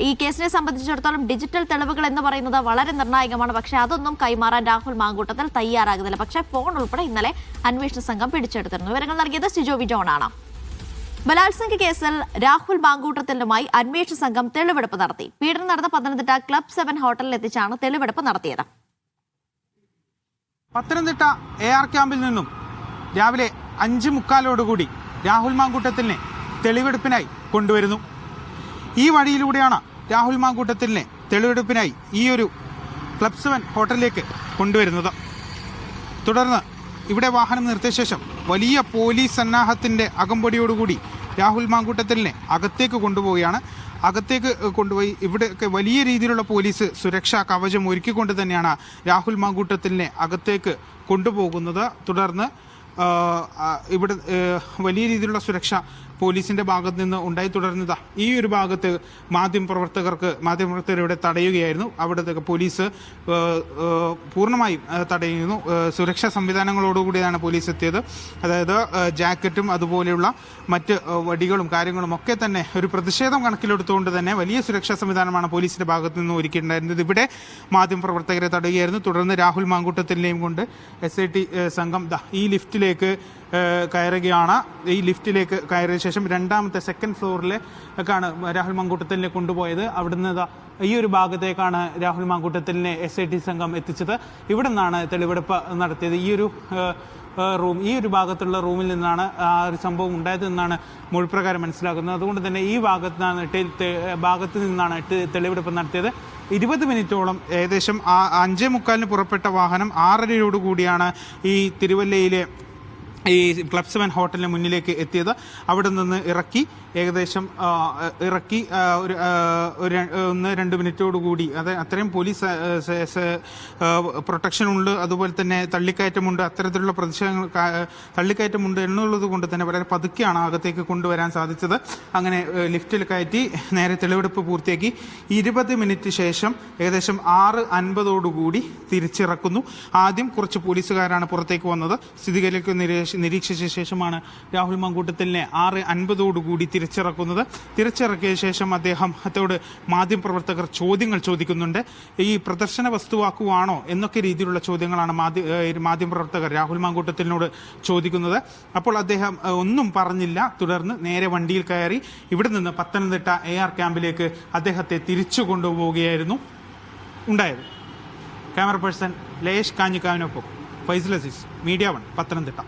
ഈ കേസിനെ സംബന്ധിച്ചിടത്തോളം ഡിജിറ്റൽ തെളിവുകൾ എന്ന് പറയുന്നത് വളരെ നിർണായകമാണ്. പക്ഷേ അതൊന്നും കൈമാറാൻ രാഹുൽ മാങ്കൂട്ടത്തിൽ തയ്യാറാകുന്നില്ല. പക്ഷേ ഫോൺ ഉൾപ്പെടെ ഇന്നലെ അന്വേഷണ സംഘം പിടിച്ചെടുത്തിരുന്നു. വിവരങ്ങൾ നൽകിയത് സിജോ വിജോണാണ്. ബലാത്സംഗ കേസിൽ രാഹുൽ മാങ്കൂട്ടത്തിലുമായി അന്വേഷണ സംഘം തെളിവെടുപ്പ് നടത്തി. പീഡനം നടന്ന പത്തനംതിട്ട ക്ലബ് 7 ഹോട്ടലിൽ എത്തിച്ചാണ് തെളിവെടുപ്പ് നടത്തിയത്. പത്തനംതിട്ട AR ക്യാമ്പിൽ നിന്നും രാവിലെ 5:45 രാഹുൽ മാങ്കൂട്ടത്തിലിനെ തെളിവെടുപ്പിനായി കൊണ്ടുവരുന്നു. ഈ വഴിയിലൂടെയാണ് രാഹുൽ മാങ്കൂട്ടത്തിലിനെ തെളിവെടുപ്പിനായി ഈ ഒരു ക്ലബ് 7 ഹോട്ടലിലേക്ക് കൊണ്ടുവരുന്നത്. തുടർന്ന് ഇവിടെ വാഹനം നിർത്തിയ ശേഷം വലിയ പോലീസ് സന്നാഹത്തിൻ്റെ അകമ്പടിയോടുകൂടി രാഹുൽ മാങ്കൂട്ടത്തിലിനെ അകത്തേക്ക് കൊണ്ടുപോവുകയാണ്. അകത്തേക്ക് കൊണ്ടുപോയി ഇവിടെയൊക്കെ വലിയ രീതിയിലുള്ള പോലീസ് സുരക്ഷാ കവചം ഒരുക്കിക്കൊണ്ട് തന്നെയാണ് രാഹുൽ മാങ്കൂട്ടത്തിലിനെ അകത്തേക്ക് കൊണ്ടുപോകുന്നത്. തുടർന്ന് ഇവിടെ വലിയ രീതിയിലുള്ള സുരക്ഷ പോലീസിന്റെ ഭാഗത്ത് നിന്ന് ഉണ്ടായി. തുടർന്നതാ ഈ ഒരു ഭാഗത്ത് മാധ്യമപ്രവർത്തകർ ഇവിടെ തടയുകയായിരുന്നു. അവിടുത്തെ പോലീസ് പൂർണ്ണമായും തടയുന്നു. സുരക്ഷാ സംവിധാനങ്ങളോടുകൂടിയാണ് പോലീസ് എത്തിയത്. അതായത് ജാക്കറ്റും അതുപോലെയുള്ള മറ്റ് വടികളും കാര്യങ്ങളും ഒക്കെ തന്നെ ഒരു പ്രതിഷേധം കണക്കിലെടുത്തുകൊണ്ട് തന്നെ വലിയ സുരക്ഷാ സംവിധാനമാണ് പോലീസിന്റെ ഭാഗത്ത് നിന്ന് ഒരുക്കിയിട്ടുണ്ടായിരുന്നത്. ഇവിടെ മാധ്യമപ്രവർത്തകരെ തടയുകയായിരുന്നു. തുടർന്ന് രാഹുൽ മാങ്കൂട്ടത്തിലിനെയും കൊണ്ട് SIT സംഘം ഈ ലിഫ്റ്റിലേക്ക് കയറുകയാണ്. ഈ ലിഫ്റ്റിലേക്ക് കയറിയ ശേഷം രണ്ടാമത്തെ സെക്കൻഡ് ഫ്ലോറിലേക്കാണ് രാഹുൽ മാങ്കൂട്ടത്തിലിനെ കൊണ്ടുപോയത്. അവിടുന്ന് ഈ ഒരു ഭാഗത്തേക്കാണ് രാഹുൽ മാങ്കൂട്ടത്തിലിനെ SIT സംഘം എത്തിച്ചത്. ഇവിടെ നിന്നാണ് തെളിവെടുപ്പ് നടത്തിയത്. ഈ ഒരു ഭാഗത്തുള്ള റൂമിൽ നിന്നാണ് ആ ഒരു സംഭവം ഉണ്ടായതെന്നാണ് മൊഴിപ്രകാരം മനസ്സിലാക്കുന്നത്. അതുകൊണ്ട് തന്നെ ഈ ഭാഗത്ത് നിന്നാണ് തെളിവെടുപ്പ് നടത്തിയത്. 20 മിനിറ്റോളം ഏകദേശം 5:45 പുറപ്പെട്ട വാഹനം 6:30 ഈ തിരുവല്ലയിലെ ഈ ക്ലബ് 7 ഹോട്ടലിന് മുന്നിലേക്ക് എത്തിയത്. അവിടെ നിന്ന് ഏകദേശം ഇറക്കി ഒരു 1-2 മിനിറ്റോടുകൂടി അത്രയും പോലീസ് പ്രൊട്ടക്ഷനുണ്ട്. അതുപോലെ തന്നെ തള്ളിക്കയറ്റമുണ്ട്. അത്തരത്തിലുള്ള പ്രതിഷേധങ്ങൾ തള്ളിക്കയറ്റമുണ്ട് എന്നുള്ളത് കൊണ്ട് തന്നെ വളരെ പതുക്കെയാണ് അകത്തേക്ക് കൊണ്ടുവരാൻ സാധിച്ചത്. അങ്ങനെ ലിഫ്റ്റിൽ കയറ്റി നേരെ തെളിവെടുപ്പ് പൂർത്തിയാക്കി. 20 മിനിറ്റ് ശേഷം ഏകദേശം 6:50 തിരിച്ചിറക്കുന്നു. ആദ്യം കുറച്ച് പോലീസുകാരാണ് പുറത്തേക്ക് വന്നത്. സ്ഥിതിഗതിക്ക് നിരീക്ഷിച്ച ശേഷമാണ് രാഹുൽ മാങ്കൂട്ടത്തിലിനെ 6:50 തിരിച്ചിറക്കുന്നത്. തിരിച്ചിറക്കിയ ശേഷം അദ്ദേഹത്തോട് മാധ്യമപ്രവർത്തകർ ചോദ്യങ്ങൾ ചോദിക്കുന്നുണ്ട്. ഈ പ്രദർശന വസ്തുവാക്കുവാണോ എന്നൊക്കെ രീതിയിലുള്ള ചോദ്യങ്ങളാണ് മാധ്യമപ്രവർത്തകർ രാഹുൽ മാങ്കൂട്ടത്തിലിനോട് ചോദിക്കുന്നത്. അപ്പോൾ അദ്ദേഹം ഒന്നും പറഞ്ഞില്ല. തുടർന്ന് നേരെ വണ്ടിയിൽ കയറി ഇവിടെ നിന്ന് പത്തനംതിട്ട AR ക്യാമ്പിലേക്ക് അദ്ദേഹത്തെ തിരിച്ചു കൊണ്ടുപോവുകയായിരുന്നു ഉണ്ടായത്. ക്യാമറ പേഴ്സൺ ലയേഷ് കാഞ്ഞിക്കാവിനൊപ്പം ഫൈസൽ അസീസ്, മീഡിയ 1, പത്തനംതിട്ട.